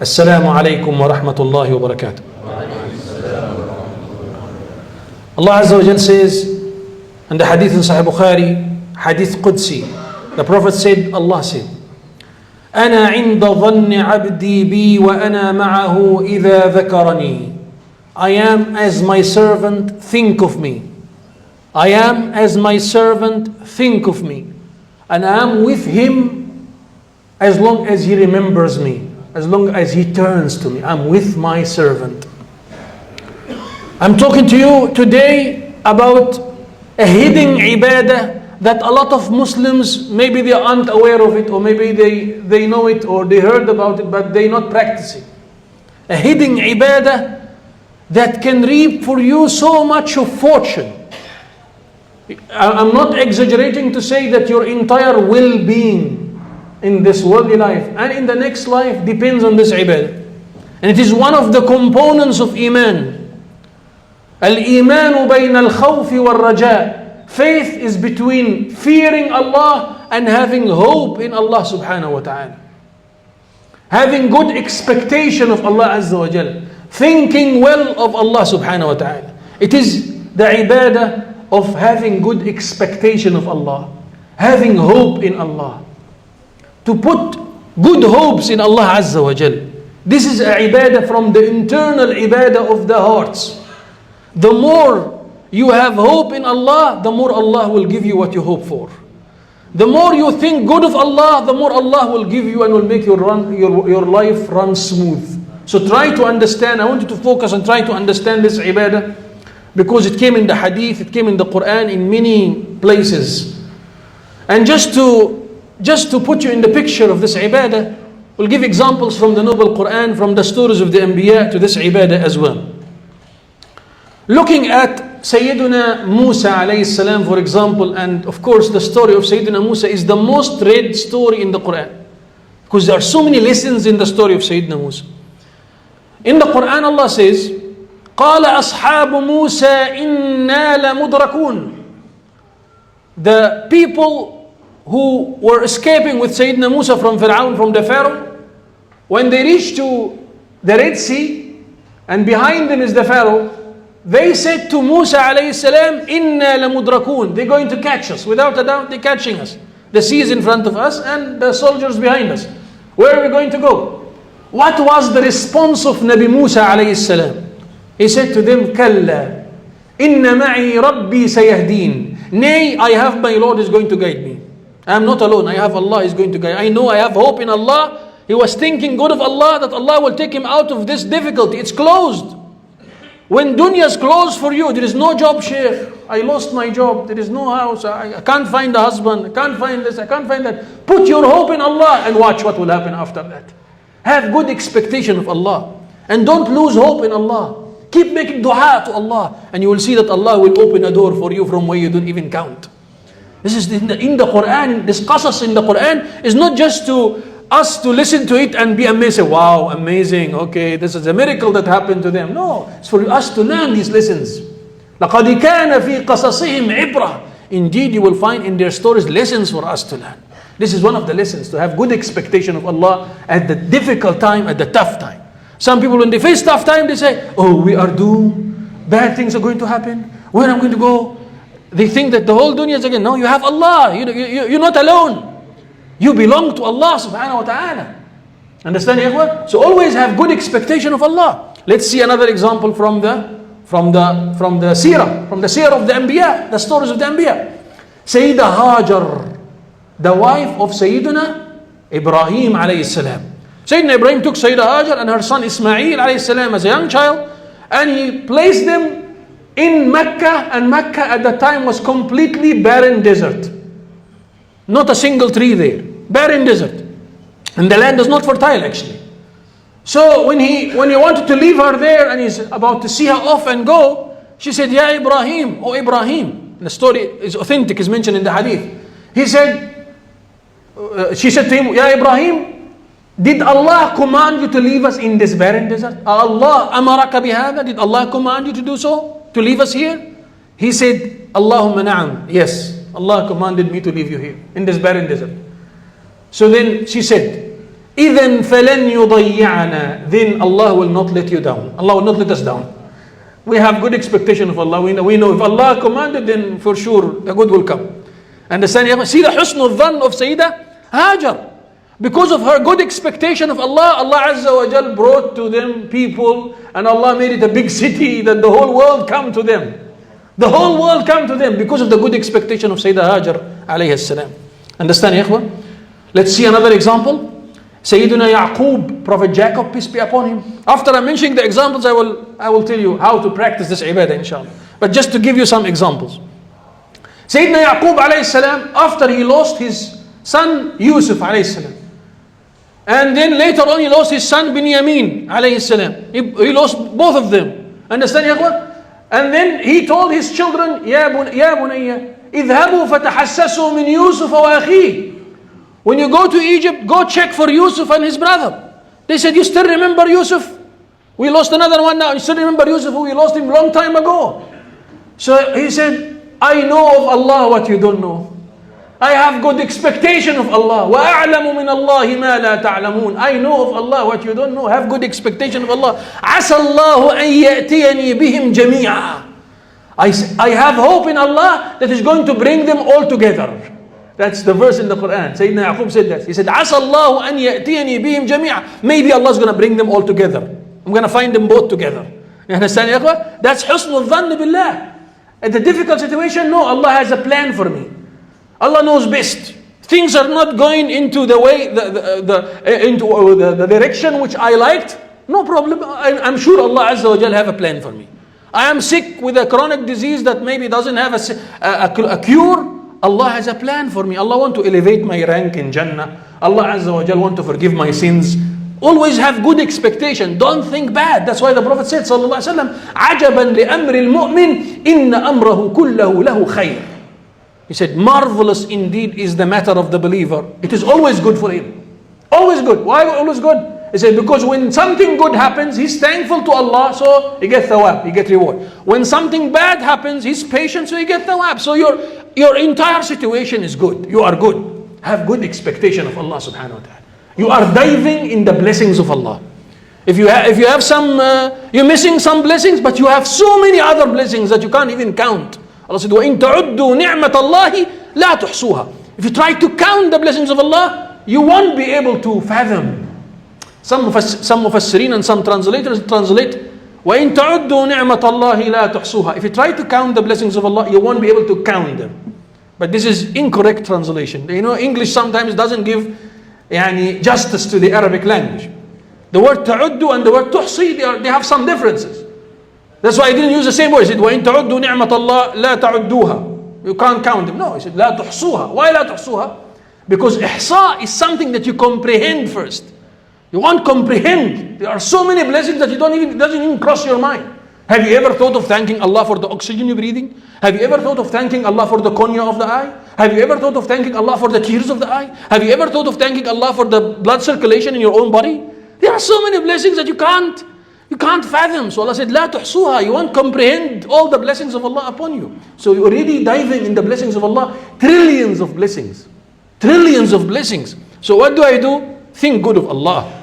Assalamu alaikum wa rahmatullahi wa barakatuh. Allah Azza wa Jal says in the hadith in Sahih Bukhari, hadith Qudsi, the Prophet said, Allah said, أنا عند ظن عبدي بي وأنا معه إذا ذكرني. I am as my servant think of me. I am as my servant think of me. And I am with him as long as he remembers me, as long as he turns to me. I'm with my servant. I'm talking to you today about a hidden ibadah that a lot of Muslims, maybe they aren't aware of it, or maybe they know it, or they heard about it, but they're not practicing. A hidden ibadah that can reap for you so much of fortune. I'm not exaggerating to say that your entire well-being in this worldly life and in the next life depends on this ibadah. And it is one of the components of Iman. Al-Imanu bayna al-khawfi wal-raja. Faith is between fearing Allah and having hope in Allah subhanahu wa ta'ala. Having good expectation of Allah Azza wa Jal. Thinking well of Allah subhanahu wa ta'ala. It is the ibadah of having good expectation of Allah. Having hope in Allah. To put good hopes in Allah Azza wa Jal. This is a ibadah from the internal ibadah of the hearts. The more you have hope in Allah, the more Allah will give you what you hope for. The more you think good of Allah, the more Allah will give you and will make your life run smooth. So try to understand. I want you to focus and try to understand this ibadah, because it came in the hadith, it came in the Quran in many places. And just to put you in the picture of this ibadah, we'll give examples from the Noble Quran, from the stories of the Anbiya to this ibadah as well. Looking at Sayyidina Musa alayhi salam, for example, and of course the story of Sayyidina Musa is the most read story in the Quran, because there are so many lessons in the story of Sayyidina Musa. In the Quran Allah says, قال أصحاب موسى إنا لمدركون. The people who were escaping with Sayyidina Musa from Fir'aun, from the Pharaoh, when they reached to the Red Sea, and behind them is the Pharaoh, they said to Musa alayhi salam, Inna lamudrakun. They're going to catch us. Without a doubt, they're catching us. The sea is in front of us and the soldiers behind us. Where are we going to go? What was the response of Nabi Musa alayhi salam? He said to them, Kalla, inna ma'i rabbi sayahdeen. Nay, I have my Lord is going to guide me. I am not alone. I have Allah is going to guide. I know I have hope in Allah. He was thinking good of Allah, that Allah will take him out of this difficulty. It's closed. When dunya is closed for you, there is no job, Sheikh. I lost my job. There is no house. I can't find a husband. I can't find this. I can't find that. Put your hope in Allah and watch what will happen after that. Have good expectation of Allah. And don't lose hope in Allah. Keep making dua to Allah. And you will see that Allah will open a door for you from where you don't even count. This is in the Quran. This qasas in the Quran is not just to us to listen to it and be amazed. Wow, amazing. Okay, this is a miracle that happened to them. No, it's for us to learn these lessons. لَقَدْ كَانَ فِي قَصَصِهِمْ عِبْرَةً. Indeed, you will find in their stories lessons for us to learn. This is one of the lessons, to have good expectation of Allah at the difficult time, at the tough time. Some people, when they face tough time, they say, oh, we are doomed. Bad things are going to happen. Where am I going to go? They think that the whole dunya is again. No, you have Allah. You're not alone. You belong to Allah subhanahu wa ta'ala. Understand, ikhwan? So always have good expectation of Allah. Let's see another example from the seerah, from the seerah of the Anbiya, the stories of the Anbiya. Sayyidah Hajar, the wife of Sayyidina Ibrahim alayhi salam. Sayyidina Ibrahim took Sayyidah Hajar and her son Ismail alayhi salam as a young child, and he placed them in Mecca, and Mecca at that time was completely barren desert. Not a single tree there. Barren desert. And the land is not fertile actually. So when he wanted to leave her there and he's about to see her off and go, she said, Ya Ibrahim, oh Ibrahim. The story is authentic, is mentioned in the hadith. She said to him, Ya Ibrahim, did Allah command you to leave us in this barren desert? Allah amaraka bihada? Did Allah command you to do so? To leave us here? He said, Allahumma na'am. Yes, Allah commanded me to leave you here in this barren desert. So then she said, إذن فلن يضيعنا. Then Allah will not let you down. Allah will not let us down. We have good expectation of Allah. We know if Allah commanded, then for sure the good will come. Understand? See the husn al-dhan of Sayyidah Hajar. Because of her good expectation of Allah, Allah Azza wa Jal brought to them people, and Allah made it a big city that the whole world come to them. The whole world come to them because of the good expectation of Sayyidah Hajar alayhi salam. Understand, ya ikhwan? Let's see another example. Sayyidina Yaqub, Prophet Jacob, peace be upon him. After I'm mentioning the examples, I will tell you how to practice this ibadah, inshallah. But just to give you some examples. Sayyidina Yaqub alayhi salam, after he lost his son Yusuf alayhi salam, and then later on he lost his son Binyamin alayhi salam. He lost both of them. Understand, ya ikhwan? And then he told his children, Ya bunayya, idhabu fatahassasu min Yusuf wa akhi. When you go to Egypt, go check for Yusuf and his brother. They said, you still remember Yusuf? We lost another one now. You still remember Yusuf? We lost him long time ago. So he said, I know of Allah what you don't know. I have good expectation of Allah. وَأَعْلَمُ مِنَ اللَّهِ مَا لَا تَعْلَمُونَ. I know of Allah what you don't know. Have good expectation of Allah. عَسَى اللَّهُ أَن يَأْتِيَنِي بِهِمْ جَمِيعًا. I have hope in Allah that is going to bring them all together. That's the verse in the Quran. Sayyidina Yaqub said that. He said, عَسَى اللَّهُ أَن يَأْتِيَنِي بِهِمْ جَمِيعًا. Maybe Allah is going to bring them all together. I'm going to find them both together. You understand, ya ikhwan? That's husn al-dhann billah. At a difficult situation, no, Allah has a plan for me. Allah knows best. Things are not going into the way, the direction which I liked. No problem. I'm sure Allah Azza wa Jal have a plan for me. I am sick with a chronic disease that maybe doesn't have a cure. Allah has a plan for me. Allah want to elevate my rank in Jannah. Allah Azza wa Jal want to forgive my sins. Always have good expectation. Don't think bad. That's why the Prophet said, sallallahu alaihi wasallam, عَجَبًا لِأَمْرِ الْمُؤْمِنِ إِنَّ أَمْرَهُ كُلَّهُ لَهُ خَيْرٌ. He said, marvelous indeed is the matter of the believer. It is always good for him. Always good. Why always good? He said, because when something good happens, he's thankful to Allah, so he gets thawab, he gets reward. When something bad happens, he's patient, so he gets thawab. So your entire situation is good. You are good. Have good expectation of Allah subhanahu wa ta'ala. You are diving in the blessings of Allah. If you have some, you're missing some blessings, but you have so many other blessings that you can't even count. Allah said, وَإِن تَعُدُّوا نِعْمَةَ اللَّهِ لَا تُحْصُوهَا. If you try to count the blessings of Allah, you won't be able to fathom. Some mufassirin and some translators translate, وَإِن تَعُدُّوا نِعْمَةَ اللَّهِ لَا تُحْصُوهَا. If you try to count the blessings of Allah, you won't be able to count them. But this is incorrect translation. You know, English sometimes doesn't give justice to the Arabic language. The word ta'uddu and the word tuhsi, they have some differences. That's why I didn't use the same word. He said, وَإِن تَعُدُّوا نِعْمَةَ اللَّهِ لَا تَعُدُّوهَا. You can't count them. No, he said, لَا تُحْصُوهَا. Why لَا تُحْصُوهَا? Because ihsa is something that you comprehend first. You won't comprehend. There are so many blessings that it doesn't even cross your mind. Have you ever thought of thanking Allah for the oxygen you're breathing? Have you ever thought of thanking Allah for the cornea of the eye? Have you ever thought of thanking Allah for the tears of the eye? Have you ever thought of thanking Allah for the blood circulation in your own body? There are so many blessings that you can't fathom. So Allah said, لا تحصوها. You won't comprehend all the blessings of Allah upon you. So you're already diving in the blessings of Allah. Trillions of blessings. Trillions of blessings. So what do? Think good of Allah.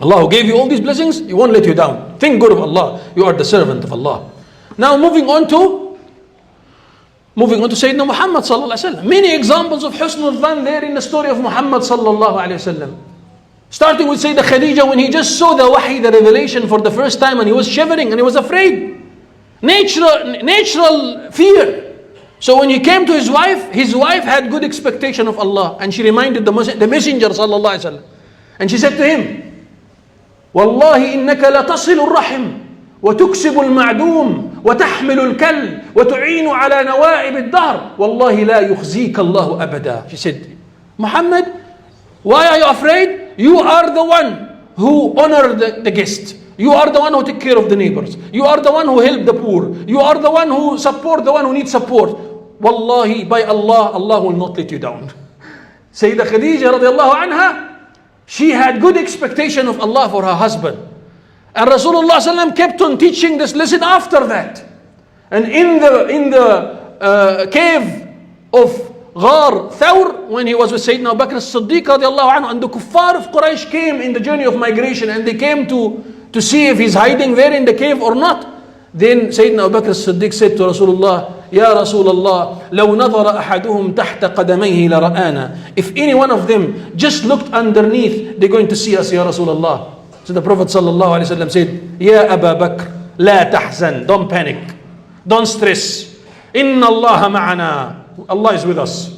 Allah who gave you all these blessings, He won't let you down. Think good of Allah. You are the servant of Allah. Now moving on to Sayyidina Muhammad sallallahu alaihi wasallam. Many examples of husn al-dhan there in the story of Muhammad sallallahu alaihi wasallam. Starting with Sayyidah Khadija, when he just saw the wahi, the revelation for the first time, and he was shivering and he was afraid. Natural fear. So when he came to his wife had good expectation of Allah, and she reminded the messenger sallallahu alaihi wasallam, and she said to him, والله إنك لتصل الرحم وتكسب المعدوم وتحمل الكل وتعين على نوائب الدهر والله لا يخزيك الله أبدا. She said, Muhammad, why are you afraid? You are the one who honor the guest. You are the one who take care of the neighbors. You are the one who help the poor. You are the one who support the one who needs support. Wallahi, by Allah, Allah will not let you down. Sayyidah Khadija radiallahu anha, she had good expectation of Allah for her husband. And Rasulullah sallam kept on teaching this lesson after that. And in the cave of Ghar Thawr, when he was with Sayyidina Abu Bakr as-Siddiq radiallahu anhu, and the kuffar of Quraysh came in the journey of migration, and they came to see if he's hiding there in the cave or not. Then Sayyidina Abu Bakr as-Siddiq said to Rasulullah, Ya Rasulullah, لو نظر أحدهم تحت قدميه لرآنا. If any one of them just looked underneath, they're going to see us, Ya Rasulullah. So the Prophet sallallahu alaihi wasallam said, Ya Abu Bakr, لا تحزن, don't panic, don't stress. إن الله معنا, Allah is with us.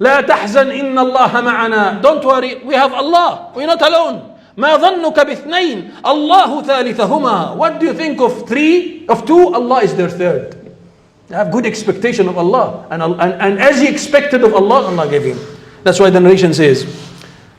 لا تحزن إن الله معنا, don't worry, we have Allah, we're not alone. ما ظنك باثنين الله ثالثهما. What do you think of three, of two? Allah is their third. They have good expectation of Allah, and as he expected of Allah, Allah gave him. That's why the narration says,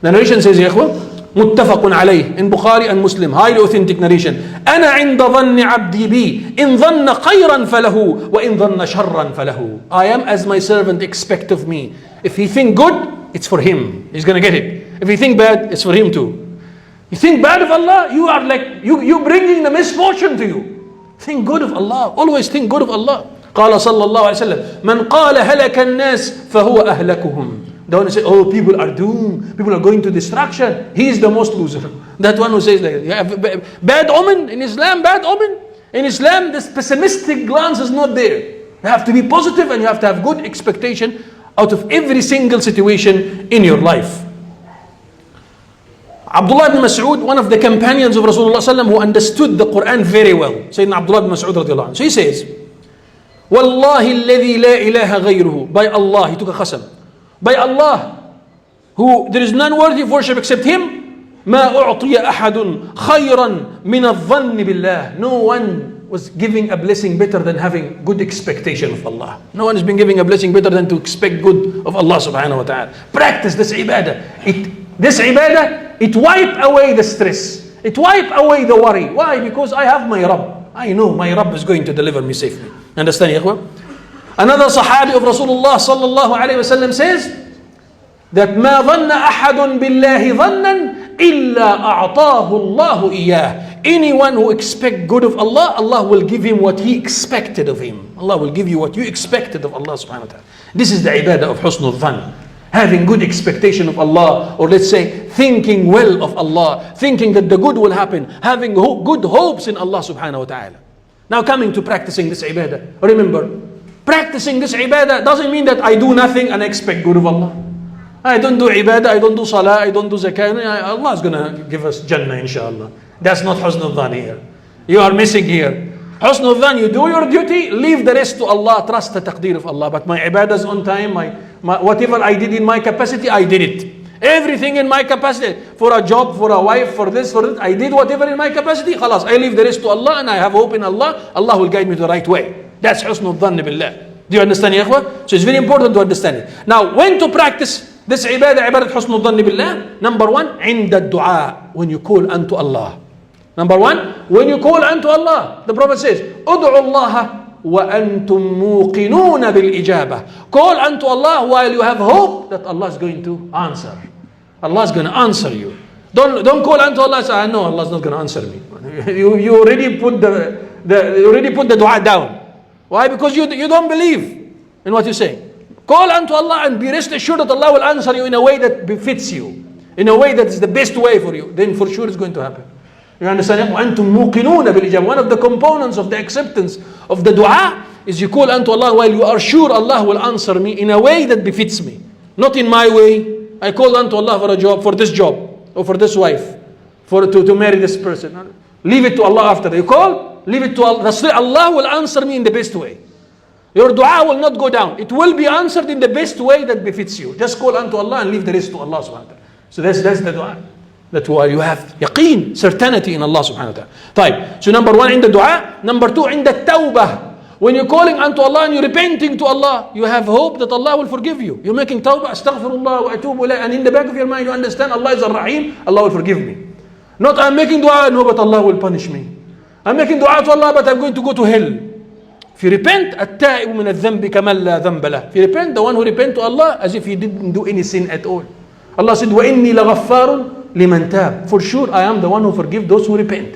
يا إخوة, متفق عليه in Bukhari and Muslim, highly authentic narration. أنا عند ظن عبدي بي إن ظن خيرا فله وإن ظن شرا فله. I am as my servant expect of me. If he think good, it's for him, he's gonna get it. If he think bad, it's for him too. You think bad of Allah, you are like you bringing the misfortune to you. Think good of Allah, always think good of Allah. قال صلى الله عليه وسلم من قال هلك الناس فهو أهلكهم. Don't say, oh, people are doomed, people are going to destruction, he is the most loser. That one who says like, yeah, bad omen in Islam, bad omen. In Islam, this pessimistic glance is not there. You have to be positive, and you have to have good expectation out of every single situation in your life. Abdullah ibn Mas'ud, one of the companions of Rasulullah sallam, who understood the Quran very well, Sayyidina Abdullah ibn Mas'ud radiallahu anhu. So he says, Wallahi alladhi la ilaha ghayruhu. By Allah, he took a qasam. By Allah, who there is none worthy of worship except Him, ما أعطي أحد خيرا من الظن بالله. No one was giving a blessing better than having good expectation of Allah. No one has been giving a blessing better than to expect good of Allah subhanahu wa ta'ala. Practice this ibadah. This ibadah, it wipe away the stress. It wipe away the worry. Why? Because I have my Rabb. I know my Rabb is going to deliver me safely. Understand, ikhwan? Another Sahabi of Rasulullah sallallahu alayhi wa sallam says that ما ظن أحد بالله ظنا إلا أعطاه الله إياه. Anyone who expect good of Allah, Allah will give him what he expected of him. Allah will give you what you expected of Allah subhanahu wa ta'ala. This is the ibadah of husnul dhan. Having good expectation of Allah, or let's say thinking well of Allah, thinking that the good will happen, having good hopes in Allah subhanahu wa ta'ala. Now coming to practicing this ibadah, remember, practicing this ibadah doesn't mean that I do nothing and I expect good of Allah. I don't do ibadah, I don't do salah, I don't do zakah. Allah is going to give us Jannah inshallah. That's not husnul dhan here. You are missing here. Husnul dhan, you do your duty, leave the rest to Allah, trust the taqdeer of Allah. But my ibadah is on time, whatever I did in my capacity, I did it. Everything in my capacity, for a job, for a wife, for this, for that, I did whatever in my capacity, khalas, I leave the rest to Allah, and I have hope in Allah. Allah will guide me to the right way. That's husnul dhan billah. Do you understand, ya ikhwah? So it's very important to understand it. Now, when to practice this ibadah husnul dhan billah? Number one, عند الدعاء, when you call unto Allah. Number one, when you call unto Allah, the Prophet says, ادعوا الله وأنتم موقنون بالإجابة. Call unto Allah while you have hope that Allah is going to answer. Allah is going to answer you. Don't call unto Allah and say, I know Allah is not going to answer me. You already put the dua down. Why? Because you don't believe in what you say. Call unto Allah and be rest assured that Allah will answer you in a way that befits you, in a way that is the best way for you. Then for sure it's going to happen. You understand? وَأَنْتُمْ مُوقِنُونَ بِالْإِجَابَةِ. One of the components of the acceptance of the dua is you call unto Allah while you are sure Allah will answer me in a way that befits me. Not in my way. I called unto Allah for a job, for this job, or for this wife, to marry this person. Leave it to Allah after that. You call, leave it to Allah. Allah will answer me in the best way. Your dua will not go down. It will be answered in the best way that befits you. Just call unto Allah and leave the rest to Allah subhanahu wa ta'ala. So that's the dua. That why you have yaqeen, certainty in Allah subhanahu wa ta'ala. طيب. So number one in the dua. Number two in the tawbah. When you're calling unto Allah and you're repenting to Allah, you have hope that Allah will forgive you. You're making tawbah, astaghfirullah wa atubu ilayh, and in the back of your mind you understand Allah is ar-Rahim, Allah will forgive me. Not I'm making dua, no, but Allah will punish me. I'm making dua to Allah, but I'm going to go to hell. If you repent, التائب من الذنب كمن لا ذنب له. If you repent, the one who repent to Allah as if he didn't do any sin at all. Allah said, وَإِنِّي لَغَفَّارٌ لِمَنْ تَابَ. For sure, I am the one who forgive those who repent.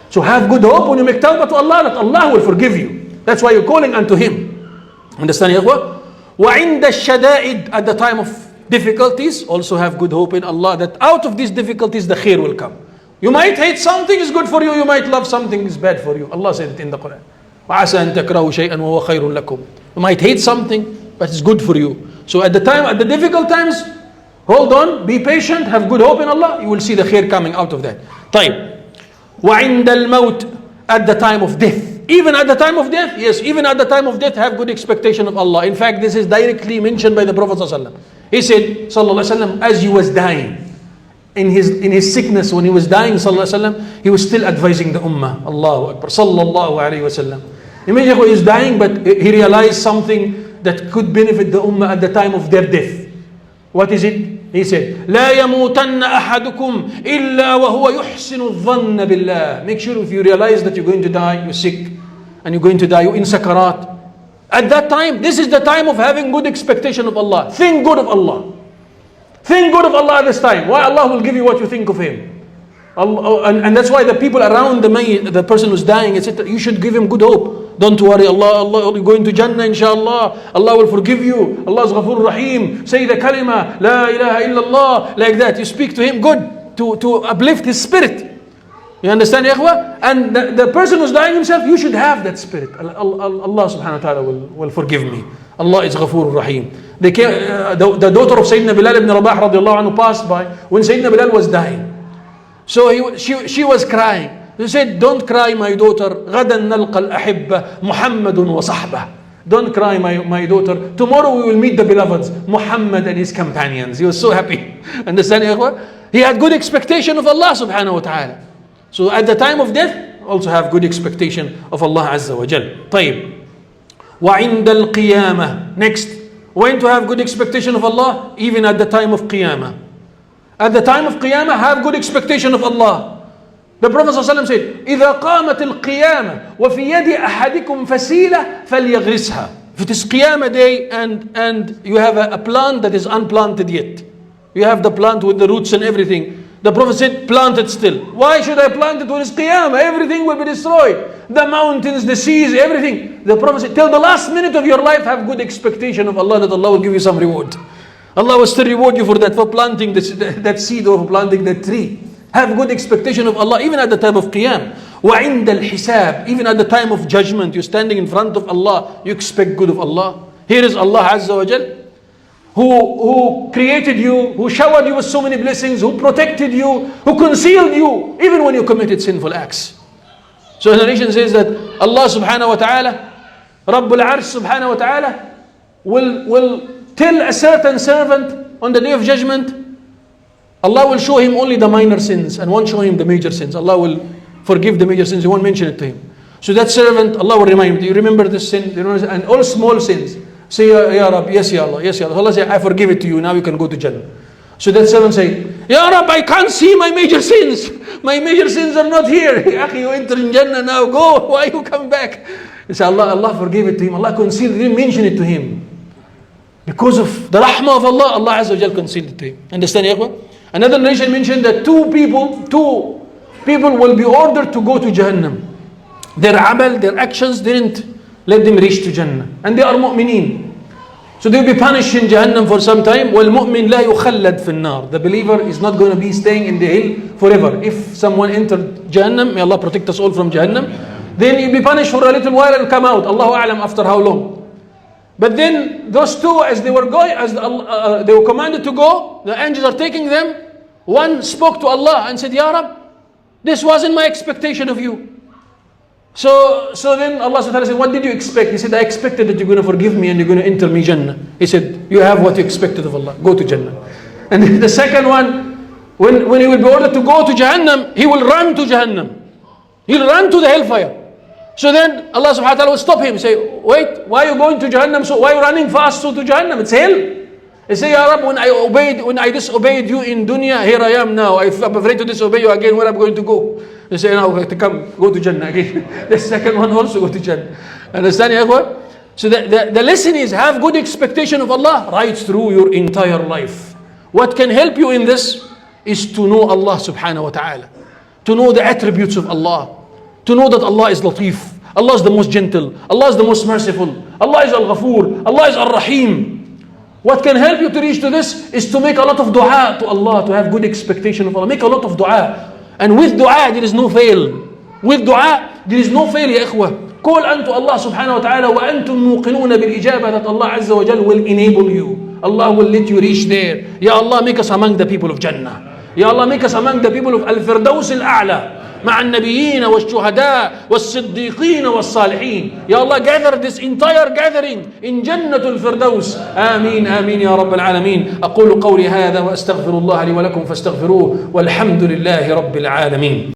So have good hope when you make tawbah to Allah that Allah will forgive you. That's why you're calling unto Him. Understand, ya ikhwah? وعند الشدائد, at the time of difficulties, also have good hope in Allah that out of these difficulties the khair will come. You might hate something is good for you, you might love something is bad for you. Allah said it in the Quran. وَعَسَى أَن تَكْرَهُ شَيْئًا وَهُوَ خَيْرٌ لَكُمْ. You might hate something, but it's good for you. So at the difficult times, hold on, be patient, have good hope in Allah, you will see the khair coming out of that. طيب. وَعِنْدَ الْمَوْتِ, at the time of death. Even at the time of death, yes, even at the time of death, have good expectation of Allah. In fact, this is directly mentioned by the Prophet ﷺ. He said, sallallahu alaihi wasallam, as he was dying, in his sickness, when he was dying, sallallahu alaihi wasallam, he was still advising the ummah. Allahu Akbar, sallallahu alaihi wasallam. Imagine he was dying, but he realized something that could benefit the ummah at the time of their death. What is it? He said, لا يموتن أحدكم إلا وهو يحسن الظن بالله. Make sure if you realize that you're going to die, you're sick, and you're going to die, you're in sakarat. At that time, this is the time of having good expectation of Allah. Think good of Allah. Think good of Allah at this time. Why? Allah will give you what you think of Him. And that's why the people around the person who's dying, etc., you should give him good hope. Don't worry, Allah, you're going to Jannah, inshallah. Allah will forgive you. Allah is Ghafur Rahim. Say the kalima, La ilaha illallah, like that. You speak to him good, to uplift his spirit. You understand, ya ikhwa? And the person who's dying himself, you should have that spirit. Allah subhanahu wa ta'ala will forgive me. Allah is Ghafur Rahim. The daughter of Sayyidina Bilal ibn Rabah radiallahu anhu passed by when Sayyidina Bilal was dying. So she was crying. He said, don't cry, my daughter. غَدًا نَلْقَى الْأَحِبَّةِ مُحَمَّدٌ وَصَحْبَهُ. Don't cry, my daughter. Tomorrow we will meet the beloveds, Muhammad and his companions. He was so happy. Understand, ya ikhwa? He had good expectation of Allah subhanahu wa ta'ala. So at the time of death, also have good expectation of Allah Azza wa Jal. طيب. وَعِنْدَ الْقِيَامَةِ. Next, when to have good expectation of Allah? Even at the time of Qiyamah. At the time of Qiyamah, have good expectation of Allah. The Prophet ﷺ said, إِذَا قَامَتِ الْقِيَامَةِ وَفِي يَدِ أَحَدِكُمْ فَسِيلَةً فَلْيَغْرِسْهَا. If it is Qiyamah day and you have a plant that is unplanted yet, you have the plant with the roots and everything, the Prophet said, plant it still. Why should I plant it when it's Qiyamah? Everything will be destroyed. The mountains, the seas, everything. The Prophet said, till the last minute of your life, have good expectation of Allah that Allah will give you some reward. Allah will still reward you for that, for planting that seed or for planting that tree. Have good expectation of Allah even at the time of Qiyam. وَعِنْدَ الْحِسَابِ. Even at the time of judgment, you're standing in front of Allah, you expect good of Allah. Here is Allah Azza wa Jal, who created you, who showered you with so many blessings, who protected you, who concealed you, even when you committed sinful acts. So the narration says that Allah subhanahu wa ta'ala, Rabbul Arsh subhanahu wa ta'ala, will tell a certain servant on the day of judgment, Allah will show him only the minor sins and won't show him the major sins. Allah will forgive the major sins, He won't mention it to him. So that servant, Allah will remind him, do you remember this sin? And all small sins. Say, Ya Rab, yes Ya Allah, yes Ya Allah. Allah say, I forgive it to you, now you can go to Jannah. So that servant say, Ya Rab, I can't see my major sins. My major sins are not here. You enter in Jannah now, go, why you come back? He say, Allah forgave it to him. Allah concealed it, didn't mention it to him. Because of the rahmah of Allah, Allah Azza wa Jal concealed it to him. Understand, ya ikhwan? Another narration mentioned that two people will be ordered to go to Jahannam. Their amal, their actions didn't let them reach to Jannah. And they are mu'mineen. So they will be punished in Jahannam for some time. وَالْمُؤْمِن لَا يُخَلَّدْ فِي النَّارِ. The believer is not going to be staying in the hill forever. If someone entered Jahannam, may Allah protect us all from Jahannam, then he'll be punished for a little while and come out. Allahu A'lam after how long. But then those two, as they were going, they were commanded to go, the angels are taking them. One spoke to Allah and said, Ya Rab, this wasn't my expectation of you. So then Allah subhanahu wa ta'ala said, what did you expect? He said, I expected that you're going to forgive me and you're going to enter me Jannah. He said, you have what you expected of Allah. Go to Jannah. And the second one, when he will be ordered to go to Jahannam, he will run to Jahannam. He'll run to the hellfire. So then Allah subhanahu wa ta'ala will stop him. Say, wait, why are you going to Jahannam? So why are you running fast to Jahannam? It's hell. He say, Ya Rab, when I disobeyed you in dunya, here I am now. I'm afraid to disobey you again. Where I'm going to go? They say, now to come, go to Jannah again. The second one also go to Jannah. Understand, ya ikhwan? So the lesson is, have good expectation of Allah right through your entire life. What can help you in this is to know Allah subhanahu wa ta'ala. To know the attributes of Allah. To know that Allah is Latif. Allah is the most gentle. Allah is the most merciful. Allah is Al-Ghafur. Allah is Al-Rahim. What can help you to reach to this is to make a lot of dua to Allah, to have good expectation of Allah. Make a lot of dua. And with dua, there is no fail. With dua, there is no fail, يا إخوة. Call unto Allah subhanahu wa ta'ala وأنتم موقنون بالإجابة, that Allah Azza wa Jal will enable you. Allah will let you reach there. Ya Allah, make us among the people of Jannah. Ya Allah, make us among the people of Al-Firdaus Al-A'la. مع النبيين والشهداء والصديقين والصالحين. Ya Allah, gather this entire gathering in جنة الفردوس. آمين آمين يا رب العالمين. أقول قولي هذا وأستغفر الله لي ولكم فاستغفروه والحمد لله رب العالمين.